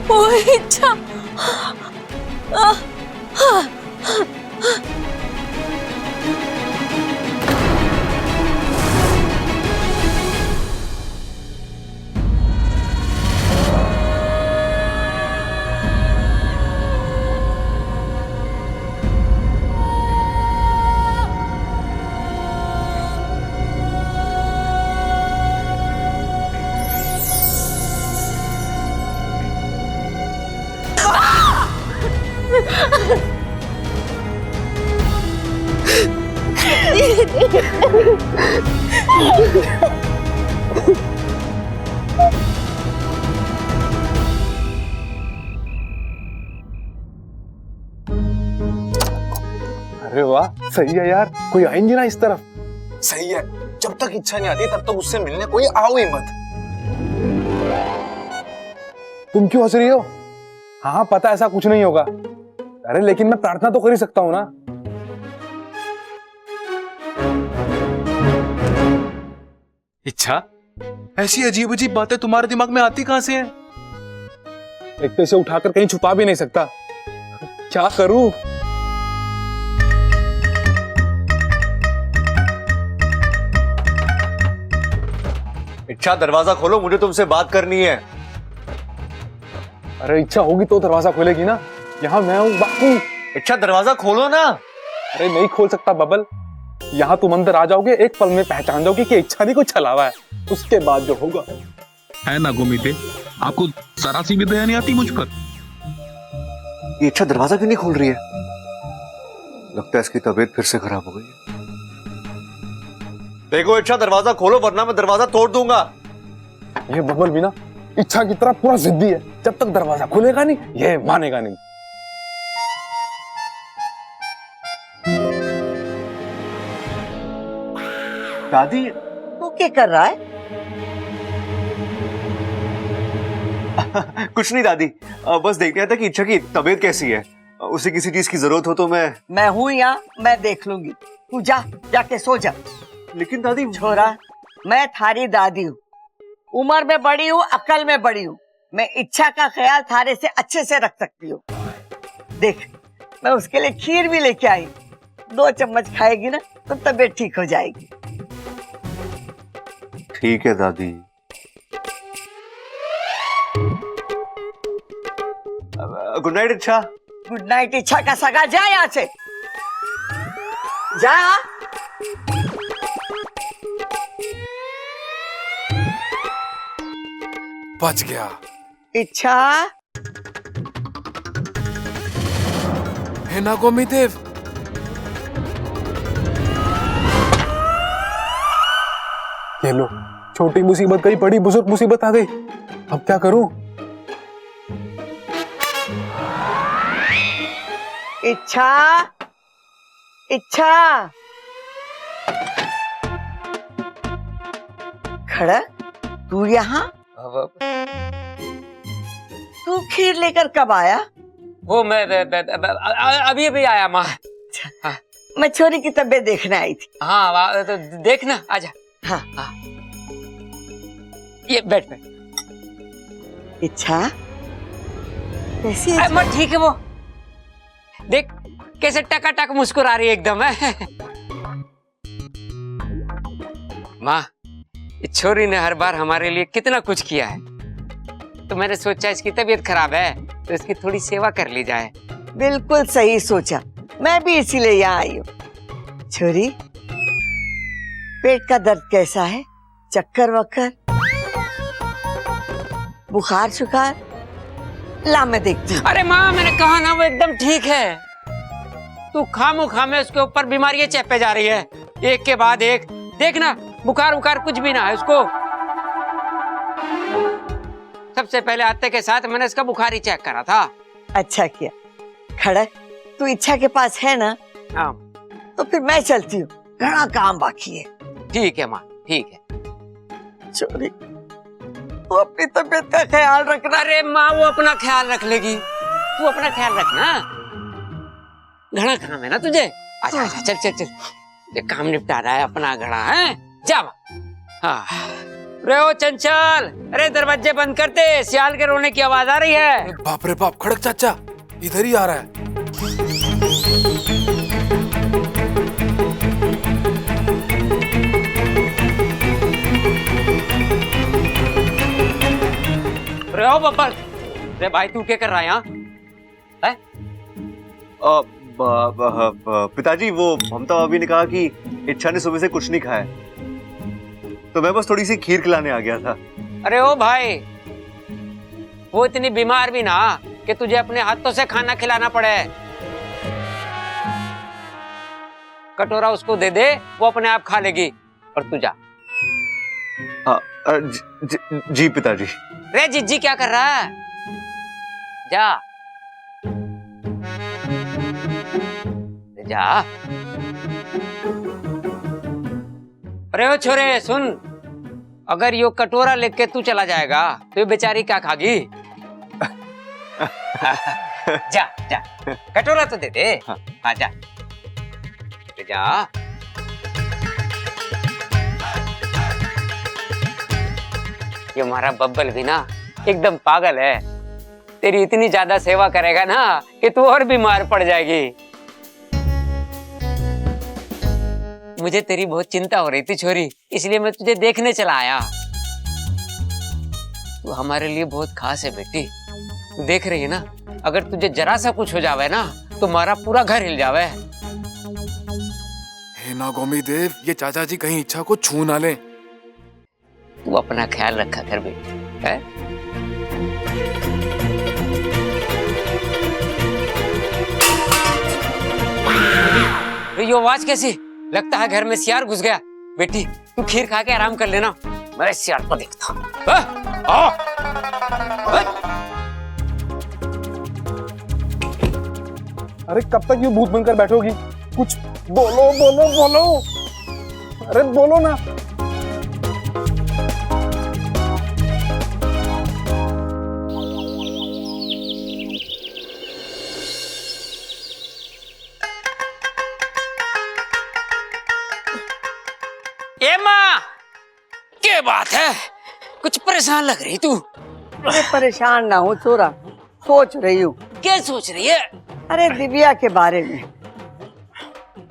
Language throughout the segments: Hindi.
ओ इच्छा। अरे वाह, सही है यार, कोई आएंगे ना इस तरफ। सही है, जब तक इच्छा नहीं आती तब तक उससे मिलने कोई आओ ही मत। तुम क्यों हंस रही हो? हाँ पता, ऐसा कुछ नहीं होगा। अरे लेकिन मैं प्रार्थना तो कर ही सकता हूँ ना। इच्छा, ऐसी अजीब अजीब बातें तुम्हारे दिमाग में आती कहां से हैं? एक तो इसे उठाकर कहीं छुपा भी नहीं सकता, क्या करूं? इच्छा, दरवाजा खोलो, मुझे तुमसे बात करनी है। अरे इच्छा होगी तो दरवाजा खोलेगी ना, यहाँ मैं हूँ बापू। इच्छा, दरवाजा खोलो ना। अरे नहीं खोल सकता बबल, यहाँ तुम अंदर आ जाओगे, एक पल में पहचान जाओगे कि इच्छा नहीं कुछ छलावा है, उसके बाद जो होगा। है ना गोमीते, आपको जरा सी भी दया नहीं आती मुझ पर? ये इच्छा दरवाजा क्यों नहीं खोल रही है? लगता है इसकी तबीयत फिर से खराब हो गई है। देखो इच्छा, दरवाजा खोलो वरना मैं दरवाजा तोड़ दूंगा। ये बबल भी ना इच्छा की तरह पूरा जिद्दी है, जब तक दरवाजा खुलेगा नहीं ये मानेगा नहीं। दादी, तू क्या कर रहा है? कुछ नहीं दादी, बस देख रहा था कि इच्छा की तबीयत कैसी है। उसे किसी चीज की जरूरत हो तो मैं हूँ यहाँ, मैं देख लूंगी। तू जाके सो जा। लेकिन दादी, छोरा, मैं थारी दादी हूँ, उम्र में बड़ी हूँ, अकल में बड़ी हूँ। मैं इच्छा का ख्याल थारे से अच्छे से रख सकती हूँ। देख, मैं उसके लिए खीर भी लेके आई, 2 चम्मच खाएगी ना तो तबीयत ठीक हो जाएगी। ठीक है दादी। गुड नाइट इच्छा। गुड नाइट इच्छा का सगा, जा यहाँ से जा। बच गया। इच्छा, है ना गोमीदेव? ये लो, छोटी मुसीबत गई, बड़ी बुजुर्ग मुसीबत आ गई, अब क्या करूं? इच्छा, इच्छा, खड़ा, तू यहाँ? तू खीर लेकर कब आया? वो मैं अभी अभी आया माँ। मैं छोरी की तबीयत देखने आई थी। हाँ तो देखना, आजा। हाँ हाँ, ये बैठ बैठ। इच्छा कैसी है? मैं ठीक है। वो देख कैसे टकाटक मुस्कुरा रही है एकदम है। माँ, इस छोरी ने हर बार हमारे लिए कितना कुछ किया है, तो मैंने सोचा इसकी तबीयत खराब है तो इसकी थोड़ी सेवा कर ली जाए। बिल्कुल सही सोचा, मैं भी इसीलिए यहाँ आई हूँ। छोरी, पेट का दर्द कैसा है? चक्कर वक्कर, बुखार शुखार? ला मैं देखती हूँ। अरे माँ, मैंने कहा ना वो एकदम ठीक है। तू खामोखा में उसके ऊपर बीमारियां चेपे जा रही है, एक के बाद एक। देखना, बुखार उखार कुछ भी ना है उसको। सबसे पहले आते के साथ मैंने इसका बुखार ही चेक करा था। अच्छा किया। खड़क, तू इच्छा के पास है ना? हाँ तो फिर मैं चलती हूँ, घना काम बाकी है। ठीक है माँ, ठीक है। छोरी, तू अपनी तबीयत का ख्याल रखना। अरे माँ, वो अपना ख्याल रख लेगी, तू अपना ख्याल रखना। घड़ा काम है ना तुझे। अच्छा अच्छा, चल चल चल, ये काम निपटा रहा है अपना घड़ा है। जा माँ। हाँ, रे ओ चंचल, अरे दरवाजे बंद करते, सियाल के रोने की आवाज आ रही है। बाप रे बाप, खड़क चाचा इधर ही आ रहा है। रे ओ बब्बर, रे भाई तू क्या कर रहा है यहाँ? है? पिताजी वो ममता भाभी ने कहा कि इच्छा ने सुबह से कुछ नहीं खाया, तो मैं बस थोड़ी सी खीर खिलाने आ गया था। अरे ओ भाई, वो इतनी बीमार भी ना कि तुझे अपने हाथों से खाना खिलाना पड़े। कटोरा उसको दे दे, वो अपने आप खा लेगी, और तू जा। जी पिताजी। रे जिज्जी क्या कर रहा है? जा जा। अरे ओ छोरे सुन, अगर यो कटोरा लेके तू चला जाएगा तो ये बेचारी क्या खागी? जा जा, कटोरा तो दे दे। हाँ जा जा। ये हमारा बब्बल भी ना एकदम पागल है, तेरी इतनी ज्यादा सेवा करेगा ना कि तू और बीमार पड़ जाएगी। मुझे तेरी बहुत चिंता हो रही थी छोरी, इसलिए मैं तुझे देखने चला आया। तू हमारे लिए बहुत खास है बेटी, तू देख रही है ना, अगर तुझे जरा सा कुछ हो जावे ना तो हमारा पूरा घर हिल जावे। हे नागोमी देव, ये चाचा जी कहीं इच्छा को छू ना ले। तू अपना ख्याल रखा कर बेटी, है? ये आवाज कैसी? लगता है घर में सियार घुस गया। बेटी तू खीर खा के आराम कर लेना, मैं सियार को देखता हूँ। अरे कब तक यूं भूत बनकर बैठोगी? कुछ बोलो बोलो बोलो, अरे बोलो ना। ए माँ, क्या बात है? कुछ परेशान लग रही तू। अरे परेशान ना हो छोरा, सोच रही हूँ। क्या सोच रही है? अरे दिव्या के बारे में।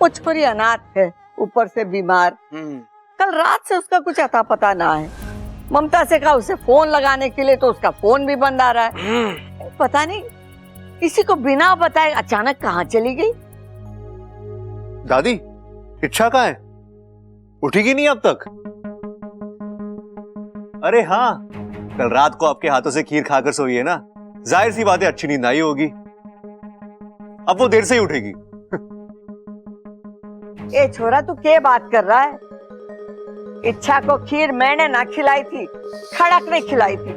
वो छोरी अनाथ है, ऊपर से बीमार। कल रात से उसका कुछ अता पता ना है। ममता से कहा उसे फोन लगाने के लिए, तो उसका फोन भी बंद आ रहा है। पता नहीं किसी को बिना बताए अचानक कहाँ चली गई। दादी, इच्छा कहाँ है? उठेगी नहीं अब तक? अरे हाँ, कल रात को आपके हाथों से खीर खाकर सोई है ना, जाहिर सी बात है अच्छी नींद आई होगी। अब वो देर से ही उठेगी। ए छोरा तू क्या बात कर रहा है? इच्छा को खीर मैंने ना खिलाई थी, खड़क ने खिलाई थी।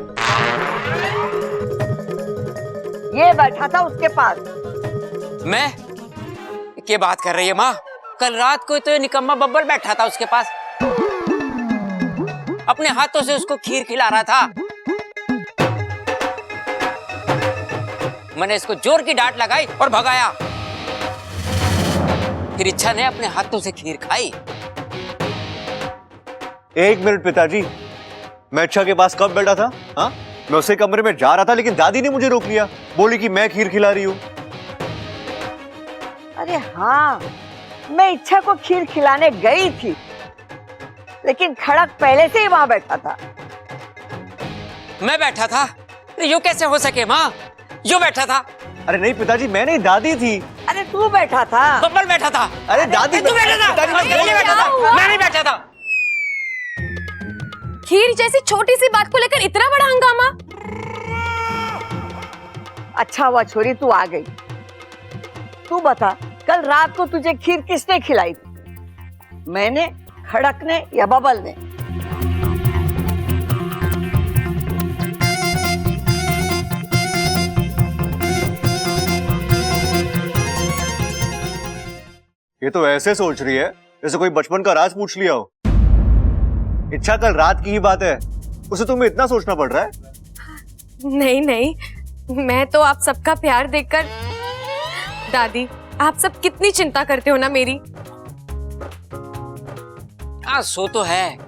ये बैठा था उसके पास। मैं? क्या बात कर रही है माँ? कल रात को तो ये निकम्मा बब्बर बैठा था उसके पास, अपने हाथों से उसको खीर खिला रहा था। मैंने इसको जोर की डांट लगाई और भगाया। फिर इच्छा ने अपने हाथों से खीर खाई। एक मिनट पिताजी, मैं इच्छा के पास कब बैठा था? हाँ, मैं उसे कमरे में जा रहा था, लेकिन दादी ने मुझे रोक लिया, बोली कि मैं खीर खिला रही हूँ। अरे हाँ, मैं इच्छा को खीर खिलाने गई थी, लेकिन खड़क पहले से ही वहां बैठा था। मैं बैठा था? यो कैसे हो सके माँ? यो बैठा था। अरे नहीं पिताजी, मैं नहीं, दादी थी। अरे तू बैठा था। बब्बर बैठा था। अरे दादी, तू बैठा था। पिताजी, मैं नहीं बैठा था। मैं नहीं बैठा था। खीर जैसी छोटी सी बात को लेकर इतना बड़ा हंगामा? अच्छा हुआ छोरी तू आ गई। तू बता, कल रात को तुझे खीर किसने खिलाई थी? मैंने, खड़क ने या बबल ने? ये तो ऐसे सोच रही है जैसे कोई बचपन का राज पूछ लिया हो। इच्छा कल रात की ही बात है, उसे तुम्हें इतना सोचना पड़ रहा है? नहीं नहीं, मैं तो आप सबका प्यार देखकर। दादी, आप सब कितनी चिंता करते हो ना मेरी। हाँ सो तो है,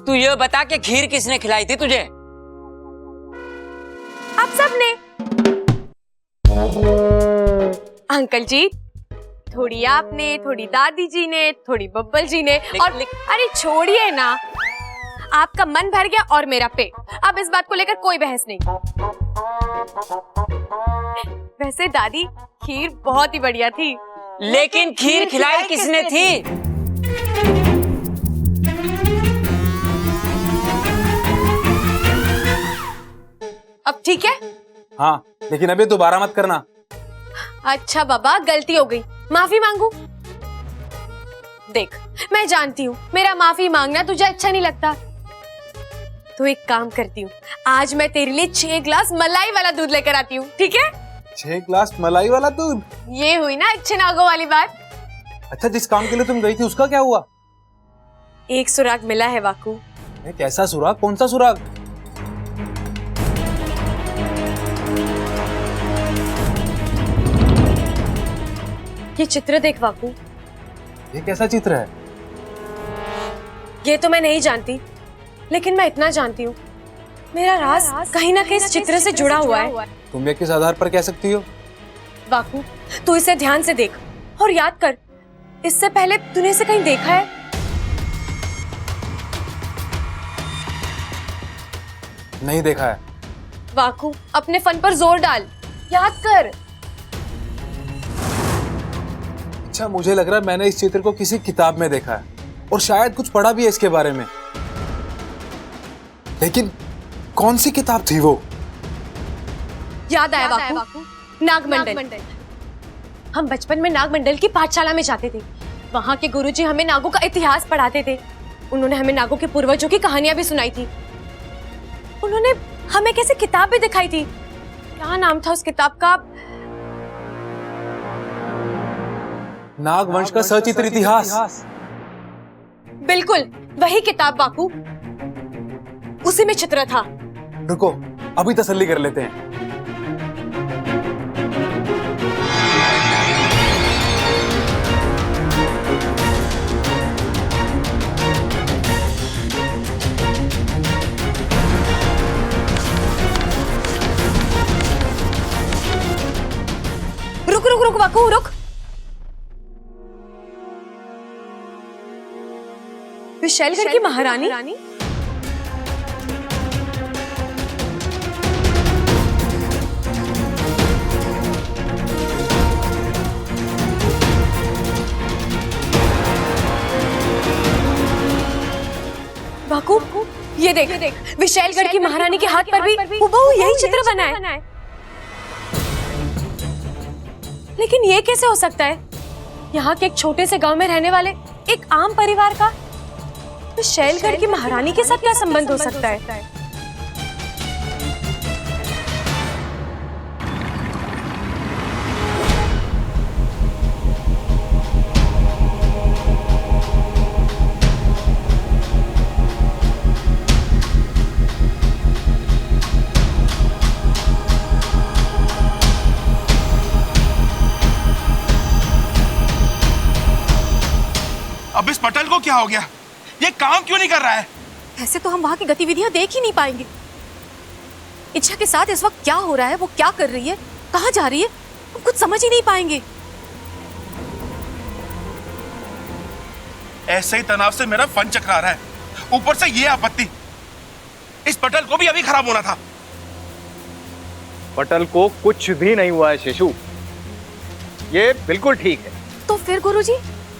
तू ये बता कि खीर किसने खिलाई थी तुझे? आप सबने। अंकल जी, थोड़ी आपने, थोड़ी दादी जी ने, थोड़ी बब्बल जी ने, और अरे छोड़िए ना, आपका मन भर गया और मेरा पेट। अब इस बात को लेकर कोई बहस नहीं। वैसे दादी, खीर बहुत ही बढ़िया थी। लेकिन खीर खिलाई किसने थी? अब ठीक है? हाँ, लेकिन अभी दोबारा मत करना। अच्छा बाबा, गलती हो गई, माफी मांगू? देख, मैं जानती हूँ मेरा माफी मांगना तुझे अच्छा नहीं लगता, तो एक काम करती हूँ, आज मैं तेरे लिए 6 ग्लास मलाई वाला दूध लेकर आती हूँ, ठीक है? 6 ग्लास मलाई वाला दूध? ये हुई ना अच्छे नागों वाली बात। अच्छा, जिस काम के लिए तुम गई थी उसका क्या हुआ? एक सुराग मिला है वाकू। कैसा सुराग? कौन सा सुराग? ये चित्र देख वाकू। ये कैसा चित्र है? ये तो मैं नहीं जानती, लेकिन मैं इतना जानती हूँ, मेरा राज कहीं ना कहीं इस चित्र से जुड़ा हुआ है। तुम ये किस आधार पर कह सकती हो? वाकू, तू इसे ध्यान से देख और याद कर, इससे पहले तूने इसे कहीं देखा है? नहीं देखा है। वाकू, अपने फन पर जोर डाल, याद कर। अच्छा, मुझे लग रहा है मैंने इस चित्र को किसी किताब में देखा है और शायद कुछ पढ़ा भी है इसके बारे में, लेकिन कौन सी किताब थी वो? याद आया वाकू, नागमंडल। हम बचपन में नागमंडल की पाठशाला में जाते थे, वहाँ के गुरुजी हमें नागों का इतिहास पढ़ाते थे। उन्होंने हमें नागों के पूर्वजों की कहानियां भी सुनाई थी। उन्होंने हमें कैसे किताब भी दिखाई थी, क्या नाम था उस किताब का? नागवंश का सचित्र इतिहास। बिल्कुल वही किताब वाकू, उसी में चित्र था। रुको, अभी तसल्ली कर लेते हैं। रुक रुक रुक वाकू, रुक। विशैलगढ़ की महारानी? वाकू, ये देख, विशैलगढ़ की महारानी के हाथ पर भी हूबहू यही चित्र बना है। लेकिन ये कैसे हो सकता है? यहाँ के एक छोटे से गांव में रहने वाले एक आम परिवार का विशैलगढ़ की महारानी के साथ क्या संबंध हो सकता है? अब इस पटल को क्या हो गया? ये काम क्यों नहीं कर रहा है? ऐसे तो हम वहाँ की गतिविधियां देख ही नहीं पाएंगे। इच्छा के साथ इस वक्त क्या हो रहा है, वो क्या कर रही है, कहाँ जा रही है, हम कुछ समझ ही नहीं पाएंगे। ऐसे ही तनाव से मेरा फन चकरा रहा है, ऊपर से ये आपत्ति। इस पटल को भी अभी खराब होना था। पटल को कुछ भी नहीं हुआ है शिशु, ये बिल्कुल ठीक है। तो फिर गुरुजी?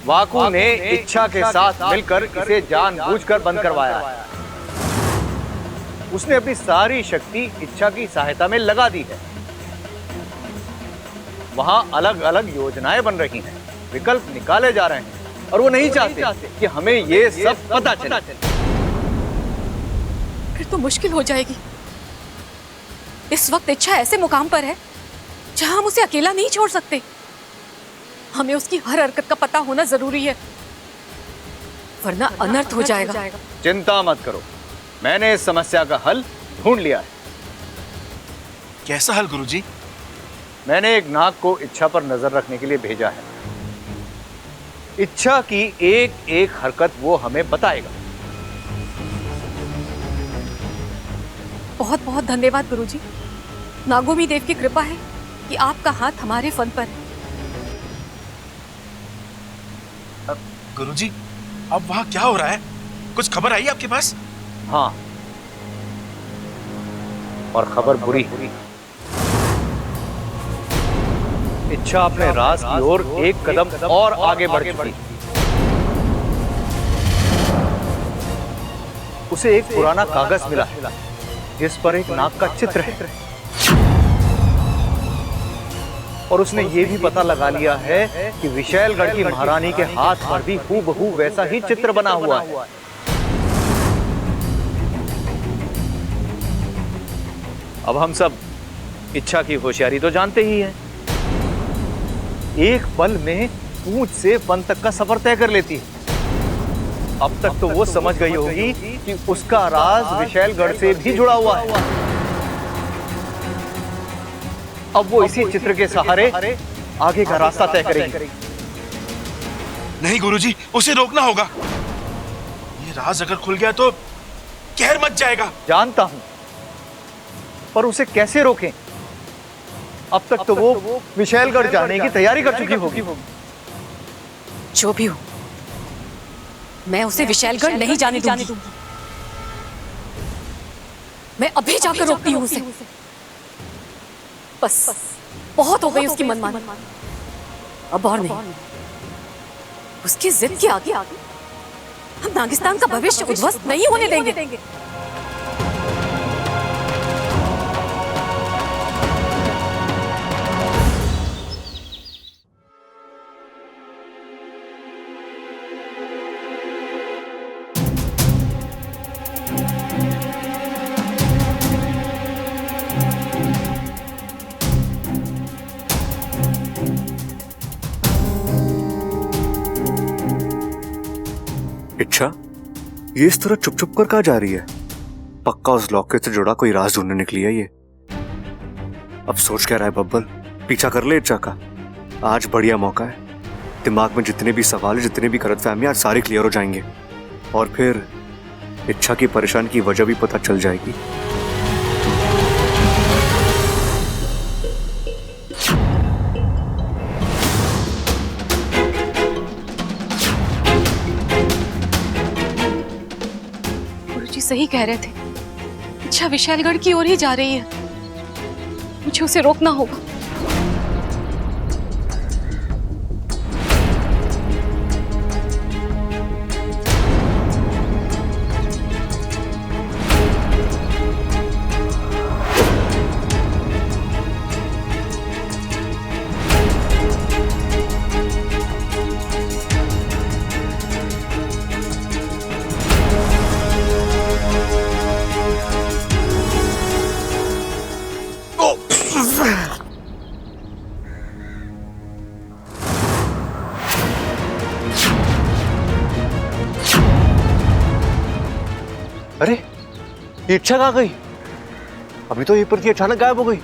वाकू ने इच्छा के साथ मिलकर इसे जानबूझकर बंद करवाया है। उसने अपनी सारी शक्ति इच्छा की सहायता में लगा दी है। वहां अलग अलग योजनाएं बन रही हैं, विकल्प निकाले जा रहे हैं, और वो नहीं चाहते कि हमें ये सब पता चले। फिर तो मुश्किल हो जाएगी। इस वक्त इच्छा ऐसे मुकाम पर है जहां हम उसे अकेला नहीं छोड़ सकते। हमें उसकी हर हरकत का पता होना जरूरी है, वरना अनर्थ हो जाएगा। चिंता मत करो, मैंने इस समस्या का हल ढूंढ लिया है। कैसा हल गुरुजी? मैंने एक नाग को इच्छा पर नजर रखने के लिए भेजा है। इच्छा की एक एक हरकत वो हमें बताएगा। बहुत बहुत धन्यवाद गुरुजी। नागोमी देव की कृपा है कि आपका हाथ हमारे फन पर है। गुरुजी, अब वहाँ क्या हो रहा है? कुछ खबर आई आपके पास? हाँ, और खबर बुरी है। इच्छा अपने राज की ओर एक कदम और आगे बढ़ चुकी। उसे एक पुराना कागज मिला है जिस पर एक नाग का चित्र है, और उसने ये भी पता लगा लिया है कि विशैलगढ़ की महारानी के हाथ पर भी हूबहू वैसा ही चित्र बना हुआ है। अब हम सब इच्छा की होशियारी तो जानते ही हैं। एक पल में पूंछ से वन तक का सफर तय कर लेती है। अब तक तो वो समझ गई होगी कि उसका राज विशैलगढ़ से भी जुड़ा हुआ है। अब वो इसी चित्र के सहारे आगे का रास्ता तय करेगी। नहीं गुरुजी, उसे रोकना होगा। ये राज अगर खुल गया तो कहर मच जाएगा। जानता हूं, पर उसे कैसे रोकें? अब तक तो वो विशैलगढ़ जाने की तैयारी कर चुकी होगी। जो भी हो, मैं उसे विशैलगढ़ नहीं जाने दूंगी। मैं अभी जाकर रोकती हूँ उसे। बस बहुत हो गई उसकी मनमानी, अब और नहीं। उसकी जिद के आगे हम नागिस्तान का भविष्य उद्ध्वस्त नहीं होने देंगे। इच्छा, ये इस तरह चुप चुप कर कहाँ जा रही है? पक्का उस लॉकेट से जुड़ा कोई राज ढूंढने निकली है ये। अब सोच क्या रहा है बब्बल? पीछा कर ले इच्छा का। आज बढ़िया मौका है। दिमाग में जितने भी सवाल, जितने भी गलतफहमियां, आज सारे क्लियर हो जाएंगे, और फिर इच्छा की परेशानी की वजह भी पता चल जाएगी। सही कह रहे थे, इच्छा विशैलगढ़ की ओर ही जा रही है। मुझे उसे रोकना होगा। अरे, ये इच्छा कहाँ गई? अभी तो ये पर थी, अचानक गायब हो गई।